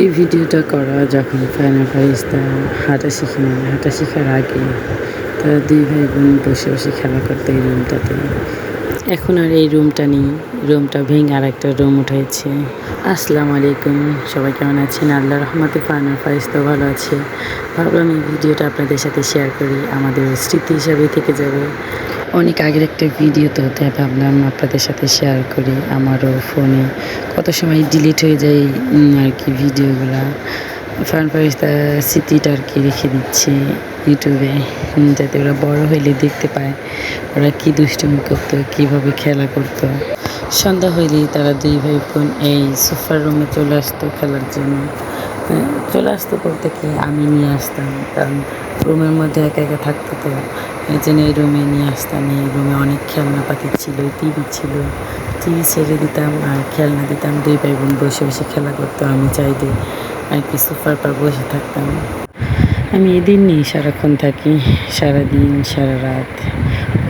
এই ভিডিওটা করা যখন ফায়না ফারিস্তা হাঁটা শিখে নেয়, হাঁটা শেখার আগে তারা দুই ভাই বোন বসে বসে খেলা করতো এই রুমটাতে। এখন আর এই রুমটা নেই, রুমটা ভেঙে আর একটা রুম উঠাইছে। আসসালামু আলাইকুম, সবাই কেমন আছেন? আল্লাহ রহমতে ফায়না ফারিস্তা ভালো আছে। ভাবলাম এই ভিডিওটা আপনাদের সাথে শেয়ার করি, আমাদের স্মৃতি হিসাবে থেকে যাবে। অনেক আগের একটা ভিডিও তো, তাই ভাবলাম আপনাদের সাথে শেয়ার করি। আমারও ফোনে কত সময় ডিলিট হয়ে যায় আর কি ভিডিওগুলো। ফান ফারিস্তা স্মৃতিটা আর কি রেখে দিচ্ছি ইউটিউবে, যাতে ওরা বড় হইলে দেখতে পায় ওরা কী দুষ্টুমি করতো, কীভাবে খেলা করতো। সন্ধ্যা হইলেই তারা দুই ভাই বোন এই সোফার রুমে চলে আসতো খেলার জন্য। চলে আসতো বলতে কি, আমি নিয়ে আসতাম, কারণ রুমের মধ্যে একা একা থাকতো তো, এই জন্য এই রুমে নিয়ে আসতাম। এই রুমে অনেক খেলনাপাতি ছিল, টিভি ছিল, টিভি ছেড়ে দিতাম আর খেলনা দিতাম। দুই ভাই বোন বসে বসে খেলা করতো, আমি চাইলে আর কি সোফার পর বসে থাকতাম। আমি এদিন নিয়ে সারাক্ষণ থাকি, সারাদিন সারা রাত,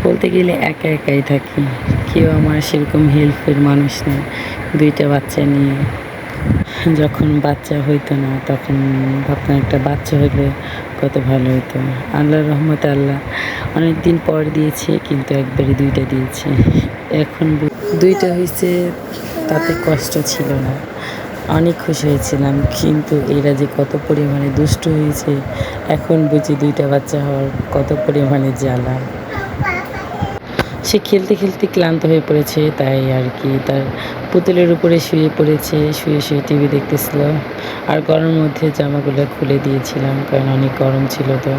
বলতে গেলে একা একাই থাকি। কেউ আমার সেরকম হেল্পের মানুষ নেই। দুইটা বাচ্চা নিয়ে, যখন বাচ্চা হইতো না তখন ভাবতাম একটা বাচ্চা হইলে কত ভালো হতো। আল্লাহর রহমতে আল্লাহ অনেক দিন পর দিয়েছে, কিন্তু একবারে দুইটা দিয়েছে। এখন দুইটা হয়েছে, তাতে কষ্ট ছিল না, অনেক খুশি হয়েছিলাম। কিন্তু এরা যে কত পরিমাণে দুষ্ট হয়েছে, এখন বুঝি দুইটা বাচ্চা হওয়ার কত পরিমাণে জ্বালা। সে খেলতে খেলতে ক্লান্ত হয়ে পড়েছে, তাই আর কি তার পুতুলের উপরে শুয়ে পড়েছে, শুয়ে শুয়ে টিভি দেখতেছিল। আর গরমের মধ্যে জামাগুলো খুলে দিয়েছিলাম, কারণ অনেক গরম ছিল তো।